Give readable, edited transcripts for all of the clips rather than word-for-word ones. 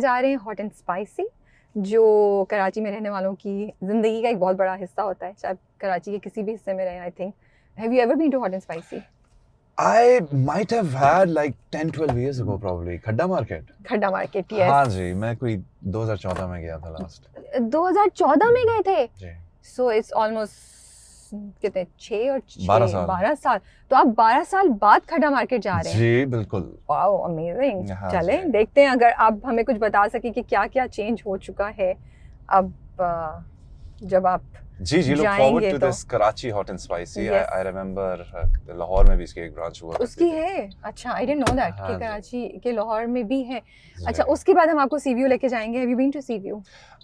जा रहे हैं हॉट एंड स्पाइसी, जो कराची में रहने वालों की ज़िंदगी का एक बहुत बड़ा हिस्सा होता है, चाहे कराची के किसी भी हिस्से में रहें। I think, have you ever been to hot and spicy? I might have had like 10-12 years ago probably. खड्डा मार्केट। खड्डा मार्केट, यस। हाँ जी, मैं कोई 2014 में गया था लास्ट। 2014 में गए थे? जी। सो इट्स ऑलमोस्ट कितने 6 और 12 साल। तो आप 12 साल बाद खड्डा मार्केट जा रहे हैं? जी बिल्कुल। Wow, amazing. हाँ चलें जी। देखते हैं अगर आप हमें कुछ बता सके कि क्या क्या चेंज हो चुका है अब जब आप जी जी, look जाएंगे forward to तो। this Karachi hot and spicy. Yes. I remember Lahore में भी इसकी एक ब्रांच हुआ उसकी है? अच्छा, आई डिडंट नो दैट हाँ कि जी। कराची के लाहौर में भी है। जी। अच्छा, उसके बाद हम आपको सीव्यू लेके जाएंगे। Have you been to Seaview?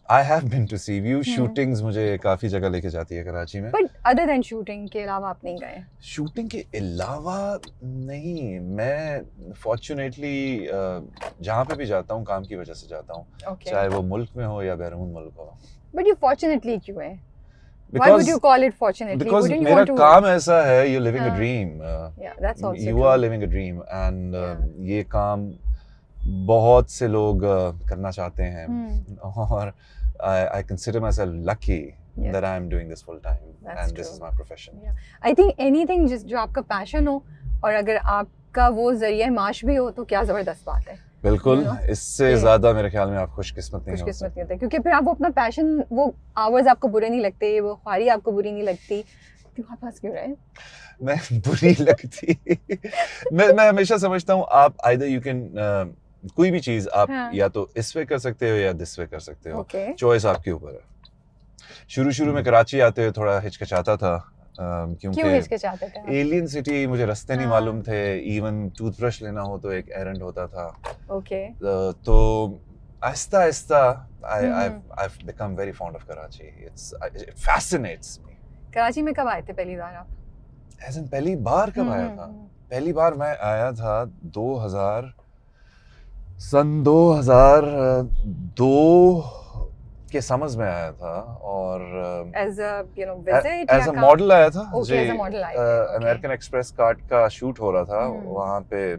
I have been to sea view. Shootings मुझे काफी जगह लेके जाती है कराची में। बट अदर देन शूटिंग के अलावा आप नहीं गए? शूटिंग के अलावा नहीं, मैं फॉर्चुनेटली जहाँ पे भी जाता हूँ काम की वजह से जाता हूँ, ओके। चाहे वो मुल्क में हो या बैरून मुल्क हो। बट यू फॉर्चुनेटली क्यों है? Why would you call it fortunately? Because Wouldn't you मेरा want to? काम ऐसा है, you're living a हाँ। dream. Yeah, that's also You true. are living a dream and Yeah. ये काम बहुत से लोग करना चाहते हैं और I consider myself lucky Yes. that I am doing this full time That's and this true. is my profession. Yeah. I think anything जो आपका पैशन हो और अगर आपका वो जरिया माश भी हो तो क्या जबरदस्त बात है। बिल्कुल, You know? इससे ये- ज्यादा मेरे ख्याल में आप खुशकिस्मत नहीं हो खुशकिस्मत सकते। नहीं होते क्योंकि फिर आप वो अपना पैशन, वो आवर्स आपको बुरे नहीं लगते, वो ख्वारी आपको बुरी नहीं लगती। क्यों आप हंस क्यों रहे हैं? मैं बुरी लगती मैं हमेशा समझता हूँ आप either you can कोई भी चीज आप हाँ। या तो इस वे कर सकते हो या दिस वे कर सकते हो, ओके। चॉइस आपके ऊपर है। शुरू में कराची आते हुए थोड़ा हिचकिचाता था क्यों क्योंकि हिचकिचाते थे आप? एलियन सिटी, मुझे रास्ते नहीं हाँ। मालूम थे, इवन टूथब्रश लेना हो तो एक एरंड होता था। ओके। तो आहिस्ता आहिस्ता हम्म। I've become very fond of Karachi. It fascinates me. Karachi में कब आए थे पहली बार आप? As in पहली बार कब आया था? पहली बार मैं आया था 2002 के समझ में आया था और as a visit as a model आया था। ओके, जी, एज अ मॉडल आए थे। ओके। अमेरिकन एक्सप्रेस कार्ड का शूट हो रहा था, हम्म। वहाँ पे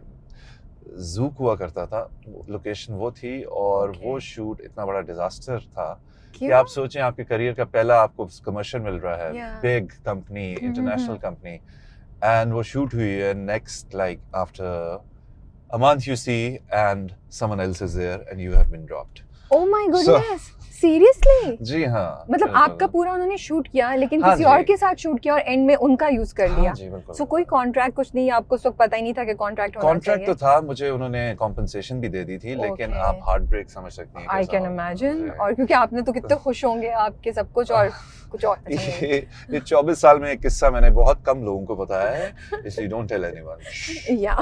जूक हुआ करता था, लोकेशन वो थी और ओके। वो शूट इतना बड़ा डिजास्टर था कि क्यों? आप सोचें आपके करियर का पहला आपको कमर्शियल मिल रहा है, Yeah. Big company, international company, and वो शूट हुई है, next like after a month you see and someone else is there and you have been dropped. Oh my goodness, seriously? जी हाँ, मतलब बिल्कुल। आपका पूरा उन्होंने शूट किया लेकिन हाँ किसी जी। और के साथ शूट किया और एंड में उनका यूज कर लिया। हाँ जी, बिल्कुल। सो कोई कॉन्ट्रैक्ट कुछ नहीं, आपको उस वक्त पता ही नहीं था कि कॉन्ट्रैक्ट होना कॉन्ट्रैक्ट तो चाहिए? था, मुझे उन्होंने कॉम्पनसेशन भी दे दी थी, लेकिन Okay. आप हार्ट ब्रेक समझ सकती हैं आई कैसा कैन होगा। इमेजिन। जी। और क्योंकि आपने तो कितने खुश होंगे आपके सब कुछ और कुछ और अच्छा नहीं। ये 24 साल में एक किस्सा मैंने बहुत कम लोगों को बताया है, इसलिए don't tell anyone. Yeah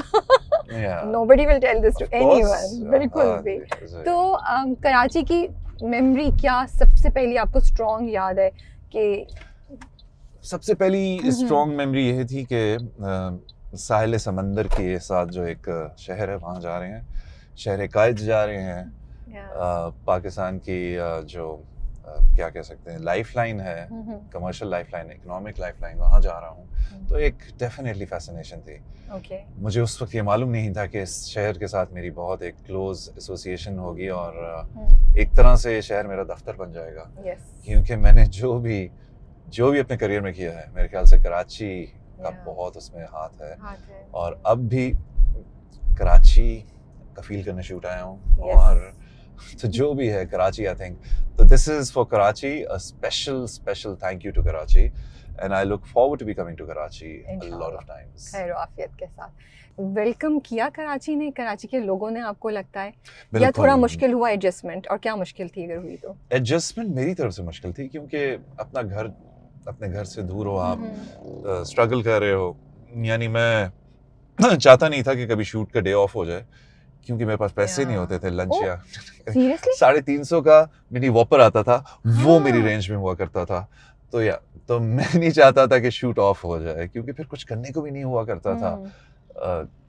yeah nobody will tell this to Of course, anyone, बिल्कुल हाँ, भी। जी। तो कराची की मेमोरी क्या सबसे पहली आपको स्ट्रॉन्ग याद है कि? सबसे पहली स्ट्रॉन्ग मेमोरी यही थी कि साहिल समंदर के साथ जो एक शहर है वहाँ जा रहे हैं, शहर कायद जा रहे हैं, पाकिस्तान की जो क्या कह सकते हैं लाइफलाइन है, कमर्शियल लाइफलाइन, इकोनॉमिक लाइफलाइन, वहाँ जा रहा हूँ, तो एक डेफिनेटली फैसिनेशन थी। ओके। मुझे उस वक्त ये मालूम नहीं था कि इस शहर के साथ मेरी बहुत एक क्लोज एसोसिएशन होगी और एक तरह से ये शहर मेरा दफ्तर बन जाएगा, यस। क्योंकि मैंने जो भी अपने करियर में किया है, मेरे ख्याल से कराची का बहुत उसमें हाथ है और अब भी कराची का फील करने शूट आया हूँ। और तो जो भी है कराची, आई थिंक, तो this is for Karachi, a special thank you to Karachi and I look forward to be coming to Karachi a lot of times. खैर आफियत के साथ वेलकम किया कराची ने, कराची के लोगों ने, आपको लगता है? या बिल्कुल। थोड़ा मुश्किल हुआ एडजस्टमेंट? और क्या मुश्किल थी अगर हुई तो? एडजस्टमेंट मेरी तरफ से मुश्किल थी, क्योंकि अपने घर से दूर हो आप, स्ट्रगल कर रहे हो, यानी मैं चाहता नहीं था कि कभी शूट का डे ऑफ हो जाए, क्योंकि मेरे पास पैसे नहीं होते थे लंच या सीरियसली 350 का मिनी वॉपर आता था, वो हाँ। मेरी रेंज में हुआ करता था, तो मैं नहीं चाहता था कि शूट ऑफ हो जाए, क्योंकि फिर कुछ करने को भी नहीं हुआ करता था।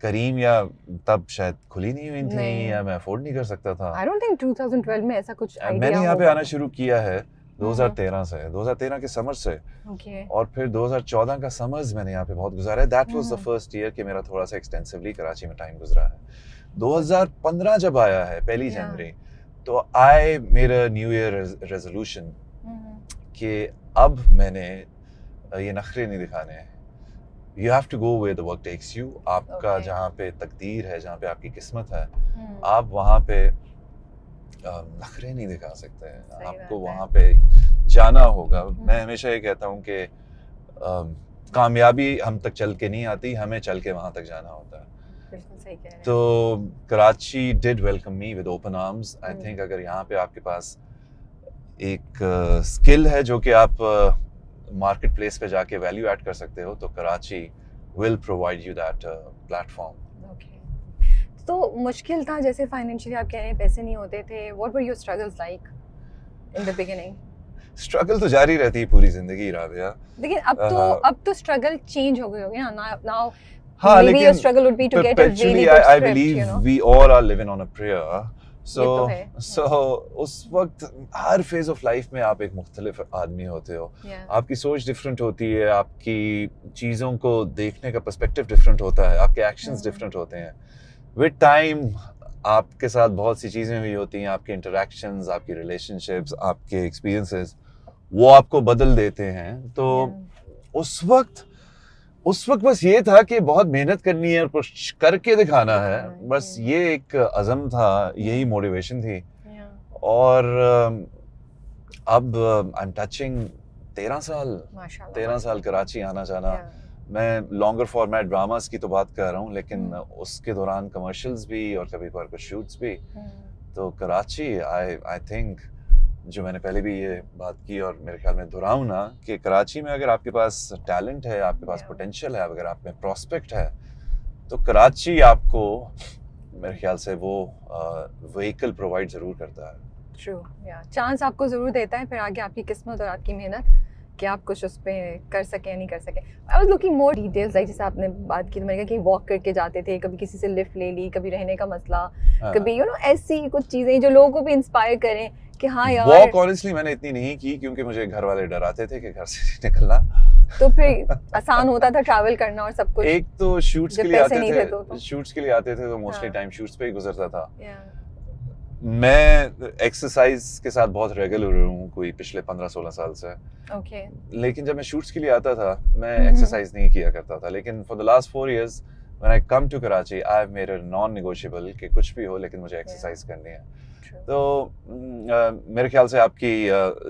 करीम या तब शायद खुली नहीं हुई थी या मैं अफोर्ड नहीं कर सकता था। आई डोंट थिंक 2012 में ऐसा कुछ आइडिया मैंने यहाँ पे होगा। आना शुरू किया है 2013 के समर से, ओके। और फिर 2014 का समर्स मैंने यहाँ पे बहुत गुजारा है। That was the hmm. First year कि मेरा थोड़ा सा एक्सटेंसिवली कराची में टाइम गुजरा है। 2015 जब आया है, पहली Yeah. जनवरी, तो I made a new year resolution कि अब मैंने ये नखरे नहीं दिखाने हैं. You have to go where the work takes you. आपका जहाँ पे तकदीर है, जहाँ पे आपकी किस्मत है, आप वहाँ पे नखरे नहीं दिखा सकते हैं. आपको वहाँ पे जाना होगा. मैं हमेशा ये कहता हूँ कि कामयाबी हम तक चल के नहीं आती, हमें चल के वहाँ तक जाना होता है. बिल्कुल सही कह रहे हैं. तो Karachi did welcome me with open arms. I think अगर यहाँ पे आपके पास एक स्किल है जो कि आप मार्केट प्लेस पे जाके वैल्यू ऐड कर सकते हो, तो Karachi will provide you that platform. तो मुश्किल था, जैसे फाइनेंशियली आप कह रहे हैं पैसे नहीं होते थे. What were your struggles like in the beginning? Struggle तो जारी रहती है पूरी जिंदगी राबिया. लेकिन अब तो स्ट्रगल चेंज हो गई होगी ना. नाउ हाँ, maybe your struggle would be to get a really good I script, believe you know? we all are living on a prayer. So उस वक्त हर फेज ऑफ लाइफ में आप एक मुख्तलिफ आदमी होते हो. आपकी सोच डिफरेंट होती है, आपकी चीज़ों को देखने का पर्सपेक्टिव डिफरेंट होता है, आपके एक्शंस डिफरेंट होते हैं. विद टाइम आपके साथ बहुत सी चीज़ें हुई होती हैं, आपके इंटरेक्शंस, आपकी रिलेशनशिप्स, आपके एक्सपीरियंसेस, वो आपको बदल देते हैं. तो उस वक्त बस ये था कि बहुत मेहनत करनी है और कुछ करके दिखाना है. बस ये एक अज़म था, यही मोटिवेशन थी. और अब आई एम टचिंग 13 साल कराची आना जाना. मैं लॉन्गर फॉर्मेट ड्रामास की तो बात कर रहा हूँ, लेकिन उसके दौरान कमर्शियल्स भी और कभी कभार कुछ शूट्स भी. तो कराची आई थिंक, जो मैंने पहले भी ये बात की और मेरे ख्याल में दोहराऊं ना, कि कराची में अगर आपके पास टैलेंट है, आपके पास पोटेंशियल है, अगर आप में प्रॉस्पेक्ट है, तो कराची आपको मेरे ख्याल से वो व्हीकल प्रोवाइड जरूर करता है. ट्रू, या चांस आपको जरूर देता है, फिर आगे आपकी किस्मत और आपकी मेहनत कि आप कुछ उस पे कर सके या नहीं कर सके. I was looking more details, like जैसे आपने बात की तो मैंने कहा कि वॉक करके जाते थे, कभी किसी से लिफ्ट ले ली, कभी रहने का मसला, कभी ऐसी कुछ चीजें जो लोगों को भी इंस्पायर करें कि हाँ यार. वॉक ऑनेस्टली मैंने इतनी नहीं की, क्योंकि मुझे घर वाले डराते थे कि घर से निकलना. तो फिर आसान होता था ट्रैवल करना और सब कुछ. एक तो शूट्स के लिए आते थे तो मोस्टली टाइम शूट्स पे ही गुजरता था. मैं एक्सरसाइज के साथ बहुत रेगुलर हूँ कोई पिछले 15-16 साल से. लेकिन जब मैं शूट्स के लिए आता था, मैं एक्सरसाइज नहीं किया करता था. लेकिन for the last 4 years when I come to Karachi, I have made it non negotiable कि कुछ भी हो, लेकिन मुझे एक्सरसाइज करनी है. तो मेरे ख्याल से आपकी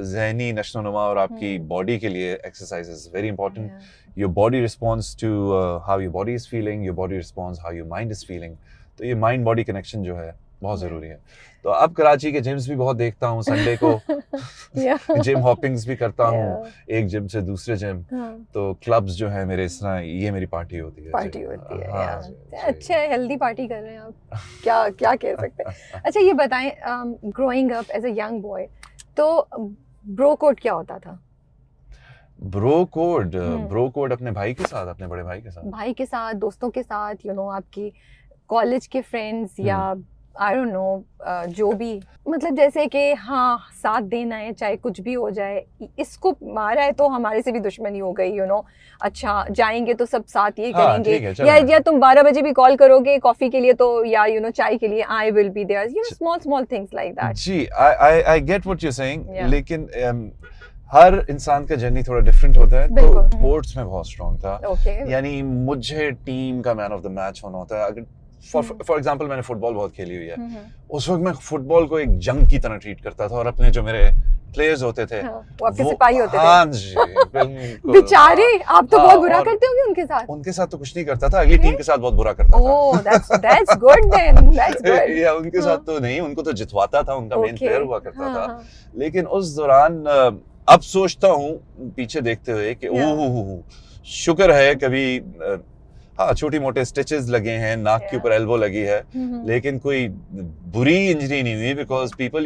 ज़हनी नशोनुमा और आपकी बॉडी के लिए exercise is very important. Your body responds to how your body is feeling, your body responds how your mind is feeling. तो ये माइंड बॉडी कनेक्शन जो है बहुत ज़रूरी है. तो अब कराची के जिम्स भी बहुत देखता हूँ. संडे को जिम हॉपिंग्स भी करता हूँ, एक जिम से दूसरे जिम. तो क्लब्स जो है मेरे, इस तरह ये मेरी पार्टी होती है. अच्छा है, हेल्दी पार्टी कर रहे हैं आप. क्या कह सकते हैं. अच्छा ये बताएं, growing up as a young boy, तो ब्रो कोड क्या होता था? ब्रो कोड अपने भाई के साथ, अपने बड़े भाई के साथ, दोस्तों के साथ, आपकी कॉलेज के फ्रेंड्स या आई डोंट नो, जो भी, मतलब जैसे कि हाँ साथ देना है चाहे कुछ भी हो जाए. इसको मारा है तो हमारे से भी दुश्मनी हो गई. अच्छा जाएंगे तो सब साथ ये करेंगे, या तुम 12 बजे भी कॉल करोगे कॉफी के लिए, तो या चाय के लिए, I will be there. Small things like that. जी, I get what you are saying. लेकिन हर इंसान का जर्नी थोड़ा डिफरेंट होता है. तो स्पोर्ट्स में बहुत स्ट्रांग था. यानी मुझे टीम का मैन ऑफ द मैच होना होता है. अगर फॉर एग्जाम्पल मैंने फुटबॉल बहुत खेली हुई है. उस वक्त मैं फुटबॉल को एक जंग की तरह ट्रीट करता था, और अपने जो मेरे प्लेयर्स होते थे, वो आपके सिपाही होते थे. हाँ जी, बिल्कुल. बेचारे, आप तो बहुत बुरा करते होंगे उनके साथ. उनके साथ तो कुछ नहीं करता था, अगली टीम के साथ बहुत बुरा करता था. ओह, that's good then, that's good. या उनके साथ तो नहीं, उनको तो जितवाता था, उनका मेन प्लेयर हुआ करता था. लेकिन उस दौरान अब सोचता हूँ पीछे देखते हुए कि ओह, शुक्र है कभी हाँ छोटी मोटे स्टिचेस लगे हैं, नाक के ऊपर एल्बो लगी है, लेकिन कोई बुरी इंजरी नहीं हुई, बिकॉज पीपल